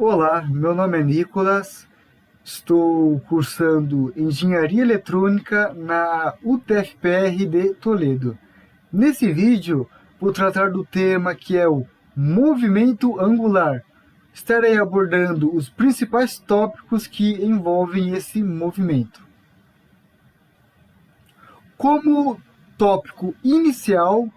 Olá, meu nome é Nicolas, estou cursando Engenharia Eletrônica na UTFPR de Toledo. Nesse vídeo, vou tratar do tema que é o movimento angular. Estarei abordando os principais tópicos que envolvem esse movimento. Como tópico inicial,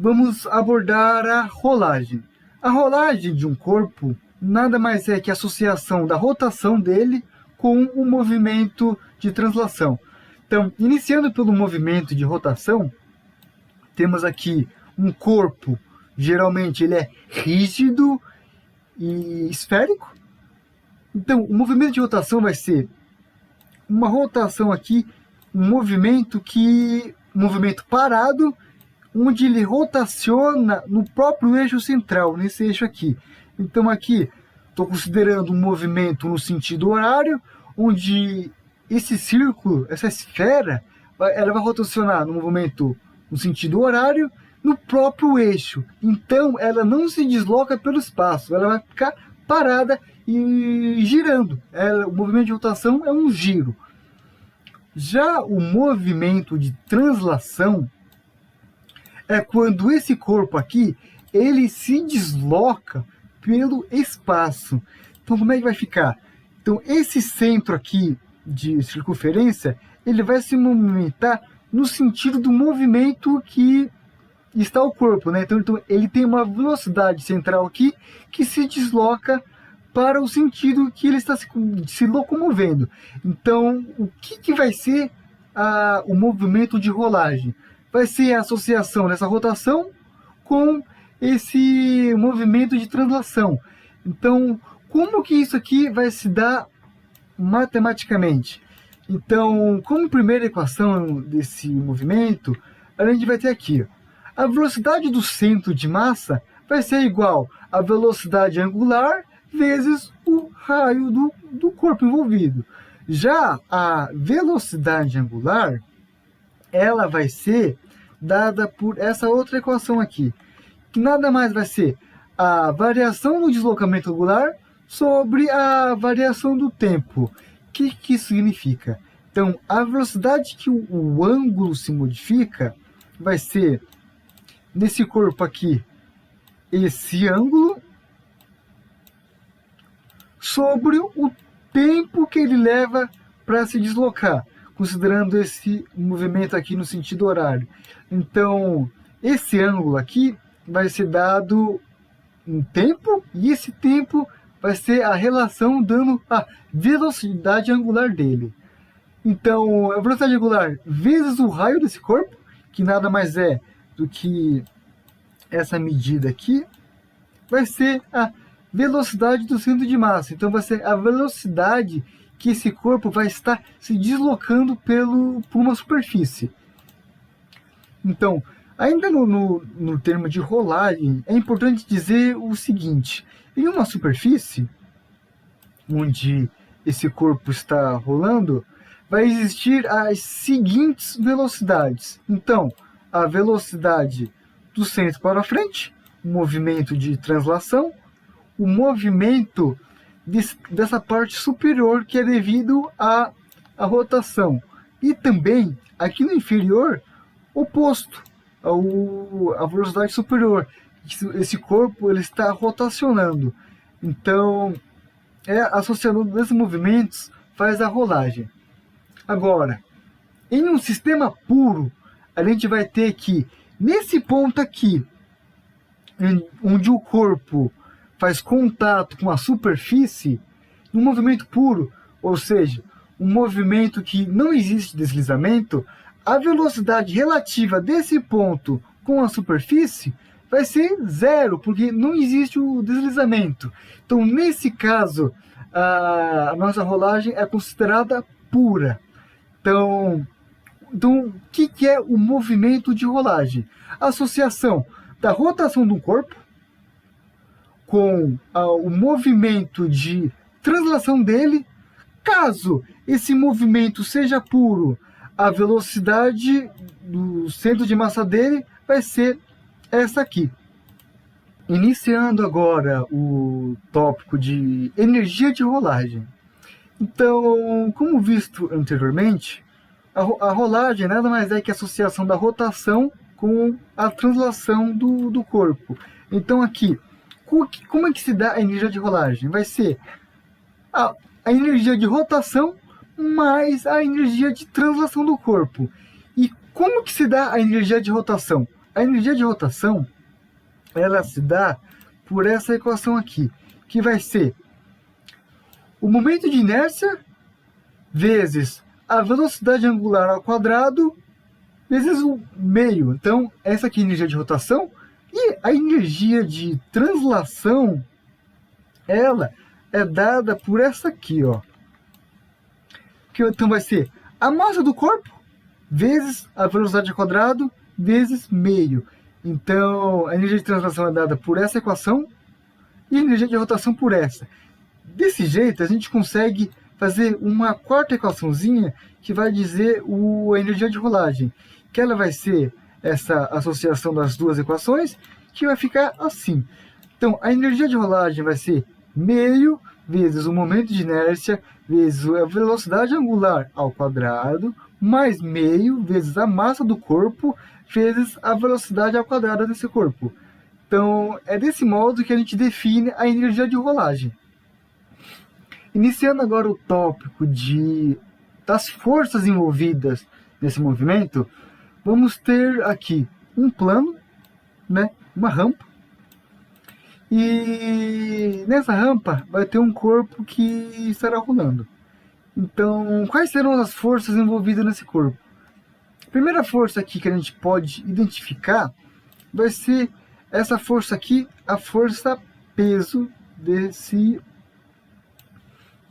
vamos abordar a rolagem. A rolagem de um corpo nada mais é que a associação da rotação dele com o movimento de translação. Então, iniciando pelo movimento de rotação, temos aqui um corpo, geralmente ele é rígido e esférico. Então, o movimento de rotação vai ser uma rotação aqui, um movimento parado, onde ele rotaciona no próprio eixo central, nesse eixo aqui. Então aqui estou considerando um movimento no sentido horário, onde esse círculo, essa esfera, ela vai rotacionar no movimento no sentido horário, no próprio eixo. Então ela não se desloca pelo espaço, ela vai ficar parada e girando. O movimento de rotação é um giro. Já o movimento de translação é quando esse corpo aqui, ele se desloca pelo espaço. Então, como é que vai ficar? Então, esse centro aqui de circunferência, ele vai se movimentar no sentido do movimento que está o corpo, né? Então, ele tem uma velocidade central aqui que se desloca para o sentido que ele está se locomovendo. Então, o que vai ser o movimento de rolagem? Vai ser a associação dessa rotação com esse movimento de translação. Então, como que isso aqui vai se dar matematicamente? Então, como primeira equação desse movimento, a gente vai ter aqui, a velocidade do centro de massa vai ser igual à velocidade angular vezes o raio do corpo envolvido. Já a velocidade angular, ela vai ser dada por essa outra equação aqui, que nada mais vai ser a variação do deslocamento angular sobre a variação do tempo. O que isso significa? Então, a velocidade que o ângulo se modifica vai ser, nesse corpo aqui, esse ângulo, sobre o tempo que ele leva para se deslocar, considerando esse movimento aqui no sentido horário. Então, esse ângulo aqui vai ser dado um tempo, e esse tempo vai ser a relação dando a velocidade angular dele. Então, a velocidade angular vezes o raio desse corpo, que nada mais é do que essa medida aqui, vai ser a velocidade do centro de massa. Então, vai ser a velocidade que esse corpo vai estar se deslocando por uma superfície. Então, ainda no termo de rolagem, é importante dizer o seguinte: em uma superfície onde esse corpo está rolando, vai existir as seguintes velocidades. Então, a velocidade do centro para frente, o movimento de translação, o movimento dessa parte superior, que é devido à rotação. E também, aqui no inferior, oposto à velocidade superior. Esse corpo ele está rotacionando. Então, associando esses movimentos, faz a rolagem. Agora, em um sistema puro, a gente vai ter que, nesse ponto aqui, onde o corpo faz contato com a superfície, um movimento puro, ou seja, um movimento que não existe deslizamento, a velocidade relativa desse ponto com a superfície vai ser zero, porque não existe o deslizamento. Então, nesse caso, a nossa rolagem é considerada pura. Então o que é o movimento de rolagem? A associação da rotação do corpo com o movimento de translação dele. Caso esse movimento seja puro, a velocidade do centro de massa dele vai ser essa aqui. Iniciando agora o tópico de energia de rolagem. Então, como visto anteriormente, a rolagem nada mais é que a associação da rotação com a translação do corpo. Então aqui, como é que se dá a energia de rolagem? Vai ser a energia de rotação mais a energia de translação do corpo. E como que se dá a energia de rotação? A energia de rotação, ela se dá por essa equação aqui, que vai ser o momento de inércia vezes a velocidade angular ao quadrado vezes o meio. Então, essa aqui é a energia de rotação. E a energia de translação, ela é dada por essa aqui, ó. Que, então, vai ser a massa do corpo vezes a velocidade ao quadrado vezes meio. Então, a energia de translação é dada por essa equação e a energia de rotação por essa. Desse jeito, a gente consegue fazer uma quarta equaçãozinha que vai dizer a energia de rolagem, que ela vai ser essa associação das duas equações, que vai ficar assim. Então, a energia de rolagem vai ser meio vezes o momento de inércia vezes a velocidade angular ao quadrado, mais meio vezes a massa do corpo vezes a velocidade ao quadrado desse corpo. Então, é desse modo que a gente define a energia de rolagem. Iniciando agora o tópico das forças envolvidas nesse movimento, vamos ter aqui um plano, né, uma rampa, e nessa rampa vai ter um corpo que estará rolando. Então, quais serão as forças envolvidas nesse corpo? A primeira força aqui que a gente pode identificar vai ser essa força aqui, a força peso desse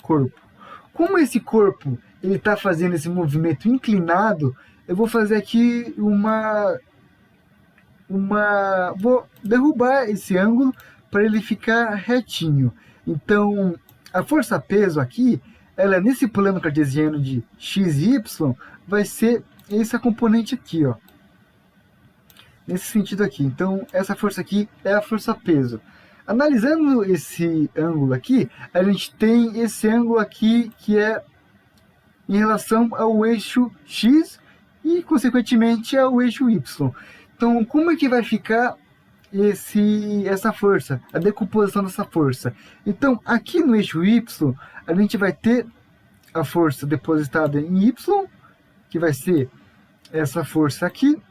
corpo. Como esse corpo ele está fazendo esse movimento inclinado, eu vou fazer aqui vou derrubar esse ângulo para ele ficar retinho. Então, a força peso aqui, ela nesse plano cartesiano de x e y, vai ser esse componente aqui, ó. Nesse sentido aqui. Então, essa força aqui é a força peso. Analisando esse ângulo aqui, a gente tem esse ângulo aqui que é em relação ao eixo x e, consequentemente, ao eixo y. Então, como é que vai ficar essa força, a decomposição dessa força? Então, aqui no eixo y, a gente vai ter a força depositada em y, que vai ser essa força aqui.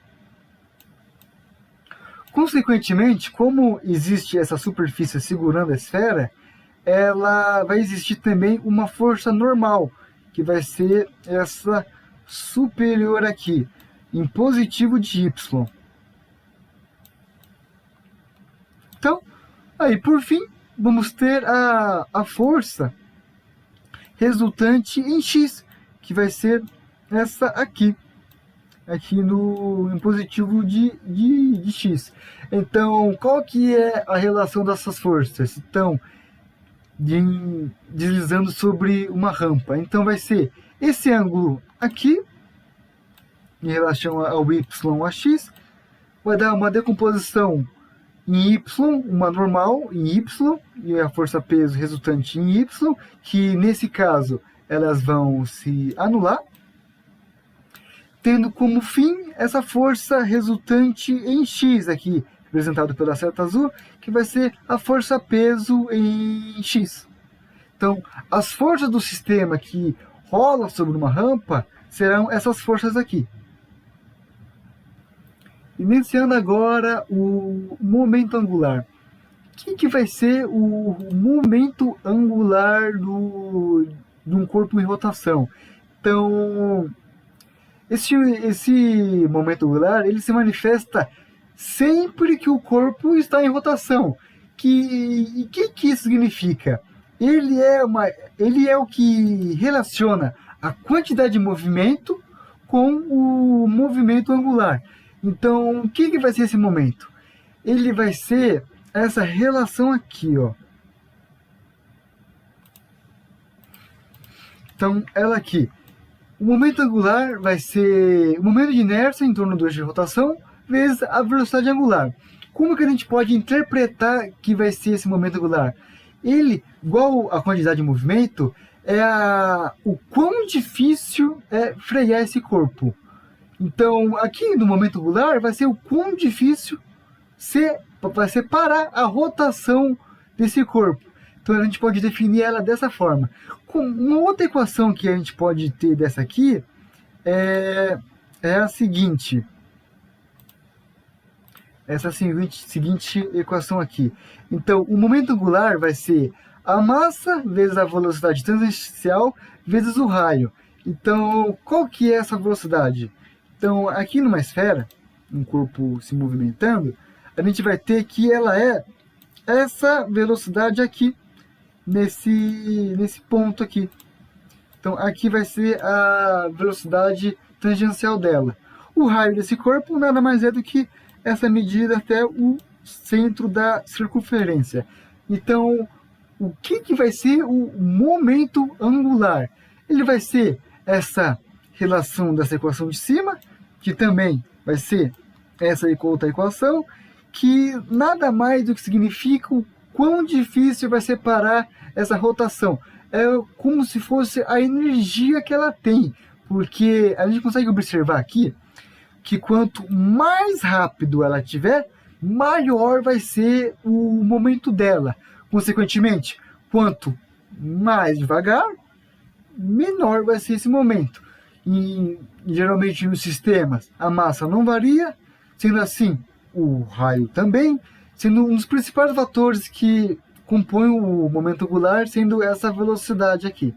Consequentemente, como existe essa superfície segurando a esfera, ela vai existir também uma força normal, que vai ser essa superior aqui, em positivo de y. Então, aí por fim, vamos ter a força resultante em x, que vai ser essa aqui em positivo de x. Então, qual que é a relação dessas forças? Então, deslizando sobre uma rampa. Então, vai ser esse ângulo aqui, em relação ao y a x, vai dar uma decomposição em y, uma normal em y, e a força peso resultante em y, que nesse caso elas vão se anular, tendo como fim essa força resultante em x aqui, representado pela seta azul, que vai ser a força peso em x. Então, as forças do sistema que rolam sobre uma rampa serão essas forças aqui. Iniciando agora o momento angular. O que vai ser o momento angular de um corpo em rotação? Então, esse momento angular ele se manifesta sempre que o corpo está em rotação. E que isso significa? Ele é o que relaciona a quantidade de movimento com o movimento angular. Então, o que vai ser esse momento? Ele vai ser essa relação aqui, ó. Então, ela aqui. O momento angular vai ser o momento de inércia em torno do eixo de rotação vezes a velocidade angular. como que a gente pode interpretar que vai ser esse momento angular? Ele, igual a quantidade de movimento, é o quão difícil é frear esse corpo. Então, aqui no momento angular, vai ser o quão difícil vai ser parar a rotação desse corpo. Então, a gente pode definir ela dessa forma. Uma outra equação que a gente pode ter dessa aqui é a seguinte. Essa seguinte equação aqui. Então, o momento angular vai ser a massa vezes a velocidade tangencial vezes o raio. Então, qual que é essa velocidade? Então, aqui numa esfera, um corpo se movimentando, a gente vai ter que ela é essa velocidade aqui, nesse ponto aqui. Então, aqui vai ser a velocidade tangencial dela. O raio desse corpo nada mais é do que essa medida até o centro da circunferência. Então, o que vai ser o momento angular? Ele vai ser essa relação dessa equação de cima, que também vai ser essa outra equação, que nada mais do que significa o quão difícil vai ser parar essa rotação. É como se fosse a energia que ela tem, porque a gente consegue observar aqui que quanto mais rápido ela tiver, maior vai ser o momento dela. Consequentemente, quanto mais devagar, menor vai ser esse momento. E geralmente nos sistemas a massa não varia, sendo assim o raio também, sendo um dos principais fatores que compõem o momento angular, sendo essa velocidade aqui.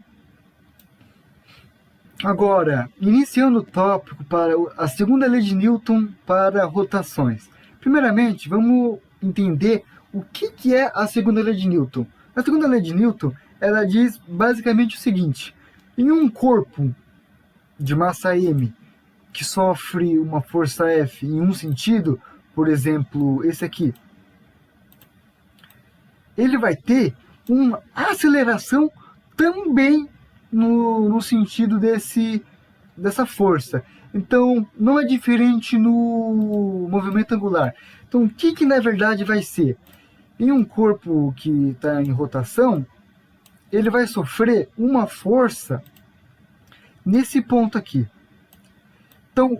Agora, iniciando o tópico para a segunda lei de Newton para rotações. Primeiramente, vamos entender o que é a segunda lei de Newton. A segunda lei de Newton, ela diz basicamente o seguinte: em um corpo de massa m que sofre uma força F em um sentido, por exemplo, esse aqui, ele vai ter uma aceleração também no sentido dessa força. Então, não é diferente no movimento angular. Então, o que na verdade vai ser? Em um corpo que está em rotação, ele vai sofrer uma força nesse ponto aqui. Então,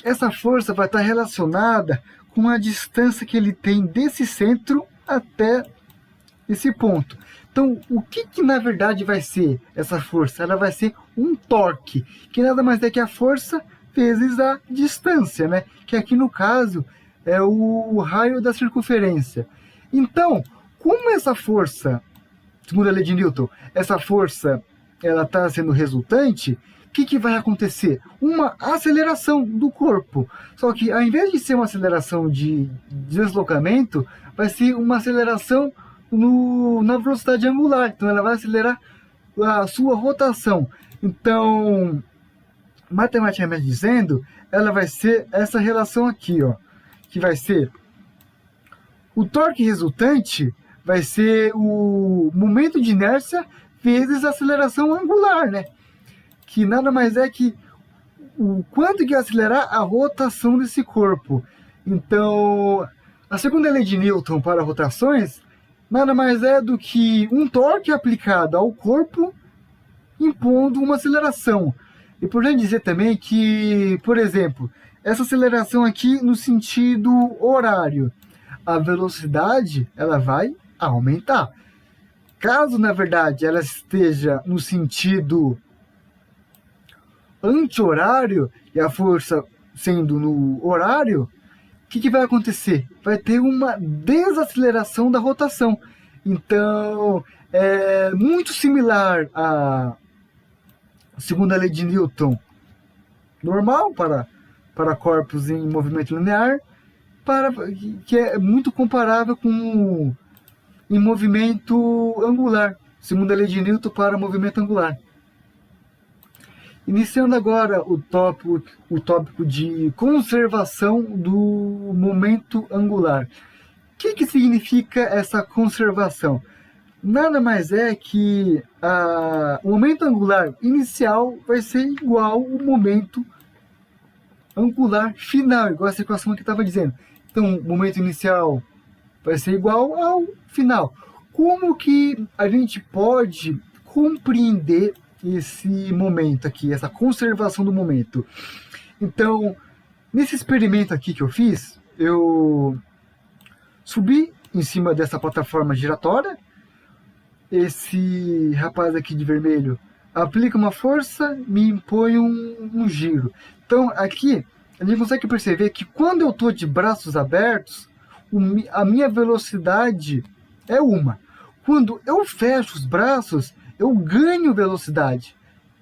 essa força vai estar relacionada com a distância que ele tem desse centro até esse ponto. Então, o que na verdade vai ser essa força? Ela vai ser um torque, que nada mais é que a força vezes a distância, né? Que aqui no caso é o raio da circunferência. Então, como essa força, segundo a lei de Newton, essa força ela está sendo resultante, o que vai acontecer? Uma aceleração do corpo. Só que ao invés de ser uma aceleração de deslocamento, vai ser uma aceleração na velocidade angular. Então ela vai acelerar a sua rotação. Então, matematicamente dizendo, ela vai ser essa relação aqui, ó, que vai ser o torque resultante vai ser o momento de inércia vezes a aceleração angular, né? Que nada mais é que o quanto que acelerar a rotação desse corpo. Então, a segunda lei de Newton para rotações nada mais é do que um torque aplicado ao corpo impondo uma aceleração. E podemos dizer também que, por exemplo, essa aceleração aqui no sentido horário, a velocidade ela vai aumentar. Caso, na verdade, ela esteja no sentido anti-horário e a força sendo no horário, o que vai acontecer? Vai ter uma desaceleração da rotação. Então, é muito similar à segunda lei de Newton normal para corpos em movimento linear, que é muito comparável com em movimento angular, segunda lei de Newton para movimento angular. Iniciando agora o tópico de conservação do momento angular. O que significa essa conservação? Nada mais é que o momento angular inicial vai ser igual ao momento angular final, igual essa equação que eu estava dizendo, Então, o momento inicial vai ser igual ao final. Como que a gente pode compreender esse momento aqui, essa conservação do momento? Então, nesse experimento aqui que eu fiz, eu subi em cima dessa plataforma giratória. Esse rapaz aqui de vermelho aplica uma força, me impõe um giro. Então, aqui, a gente consegue perceber que quando eu estou de braços abertos, a minha velocidade é uma. Quando eu fecho os braços, eu ganho velocidade.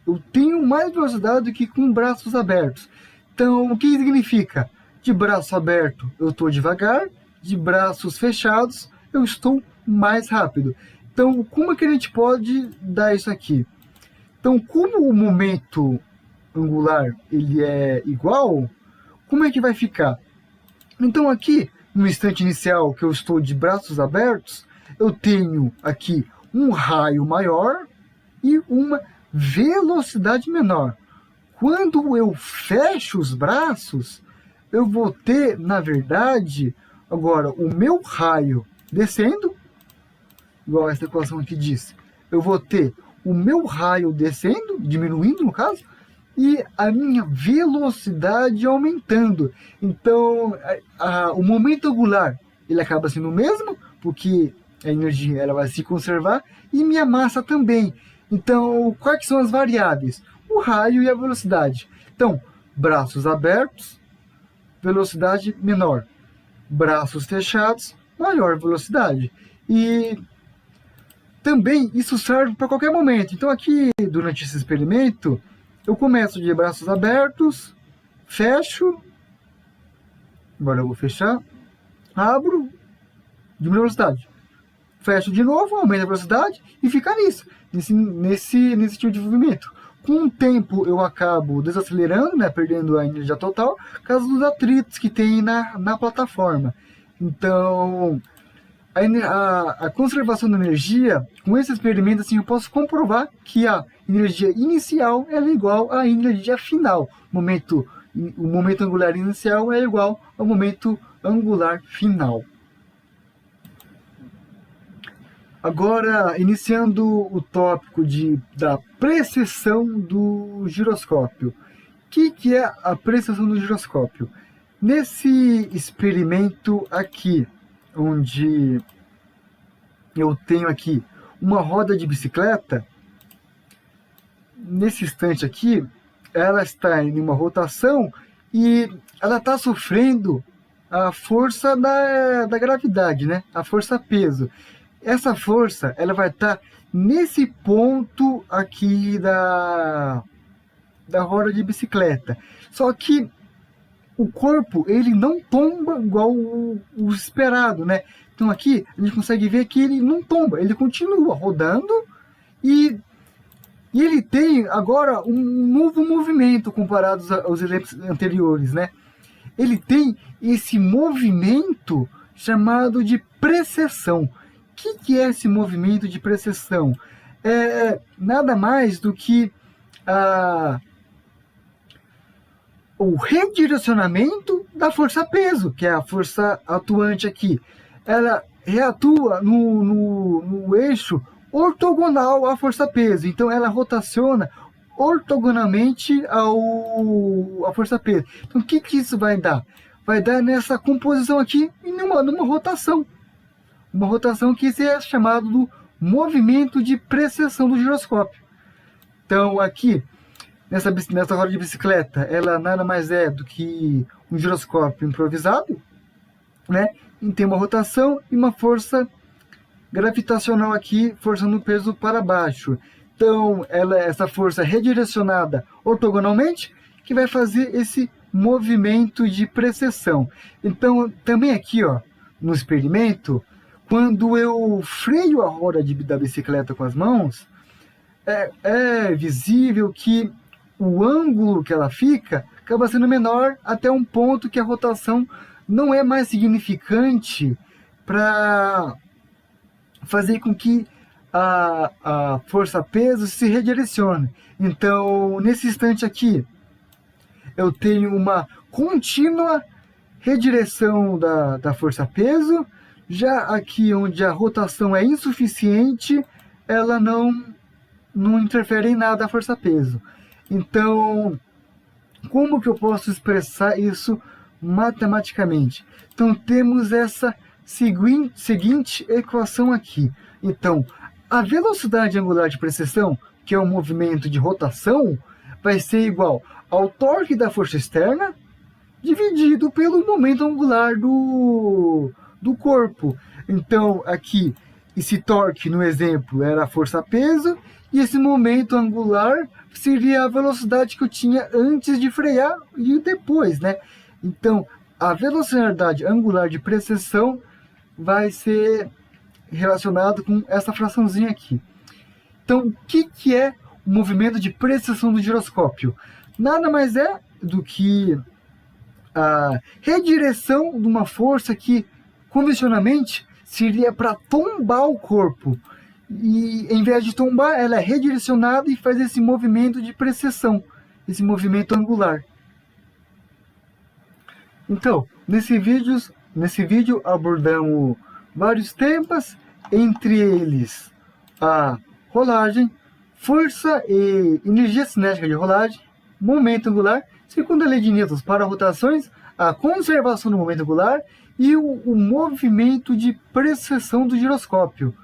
Eu tenho mais velocidade do que com braços abertos. Então, o que significa? De braço aberto, eu estou devagar. De braços fechados, eu estou mais rápido. Então, como é que a gente pode dar isso aqui? Então, como o momento angular ele é igual, como é que vai ficar? Então, aqui, no instante inicial que eu estou de braços abertos, eu tenho aqui um raio maior e uma velocidade menor. Quando eu fecho os braços, eu vou ter, na verdade, agora o meu raio descendo, igual essa equação aqui diz, eu vou ter o meu raio descendo, diminuindo no caso, e a minha velocidade aumentando. Então, o momento angular ele acaba sendo o mesmo, porque a energia ela vai se conservar, e minha massa também. Então, quais são as variáveis? O raio e a velocidade. Então, braços abertos, velocidade menor. Braços fechados, maior velocidade. E também isso serve para qualquer momento. Então, aqui, durante esse experimento, eu começo de braços abertos, fecho, agora eu vou fechar, abro, diminuo a velocidade, fecho de novo, aumento a velocidade e fica nesse tipo de movimento. Com o tempo eu acabo desacelerando, né, perdendo a energia total, por causa dos atritos que tem na plataforma. Então, a conservação da energia, com esse experimento, assim, eu posso comprovar que a energia inicial é igual à energia final. O momento angular inicial é igual ao momento angular final. Agora, iniciando o tópico da precessão do giroscópio. O que é a precessão do giroscópio? Nesse experimento aqui, onde eu tenho aqui uma roda de bicicleta, nesse instante aqui, ela está em uma rotação e ela está sofrendo a força da gravidade, né? A força-peso. Essa força ela vai estar nesse ponto aqui da roda de bicicleta. Só que o corpo ele não tomba igual o esperado, né? Então aqui a gente consegue ver que ele não tomba, ele continua rodando e ele tem agora um novo movimento comparado aos exemplos anteriores, né? Ele tem esse movimento chamado de precessão. O que é esse movimento de precessão? É nada mais do que o redirecionamento da força-peso, que é a força atuante aqui. Ela reatua no eixo ortogonal à força-peso. Então, ela rotaciona ortogonalmente à força-peso. Então, o que isso vai dar? Vai dar nessa composição aqui, numa rotação. Uma rotação que é chamado do movimento de precessão do giroscópio. Então, aqui, nessa roda de bicicleta, ela nada mais é do que um giroscópio improvisado, né? E tem uma rotação e uma força gravitacional aqui, forçando o peso para baixo. Então, essa força redirecionada ortogonalmente, que vai fazer esse movimento de precessão. Então, também aqui, ó, no experimento, quando eu freio a roda da bicicleta com as mãos, é visível que o ângulo que ela fica acaba sendo menor até um ponto que a rotação não é mais significante para fazer com que a força-peso se redirecione. Então, nesse instante aqui, eu tenho uma contínua redireção da força-peso. Já aqui onde a rotação é insuficiente, ela não interfere em nada a força-peso. Então, como que eu posso expressar isso matematicamente? Então, temos essa seguinte equação aqui. Então, a velocidade angular de precessão, que é o movimento de rotação, vai ser igual ao torque da força externa dividido pelo momento angular do corpo. Então, aqui, esse torque, no exemplo, era a força-peso, e esse momento angular seria a velocidade que eu tinha antes de frear e depois, né? Então, a velocidade angular de precessão vai ser relacionado com essa fraçãozinha aqui. Então, o que é o movimento de precessão do giroscópio? Nada mais é do que a redireção de uma força que, convencionalmente, seria para tombar o corpo. E, em vez de tombar, ela é redirecionada e faz esse movimento de precessão, esse movimento angular. Então, nesse vídeo abordamos vários temas, entre eles a rolagem, força e energia cinética de rolagem, momento angular, segunda lei de Newton para rotações, a conservação do momento angular e o movimento de precessão do giroscópio.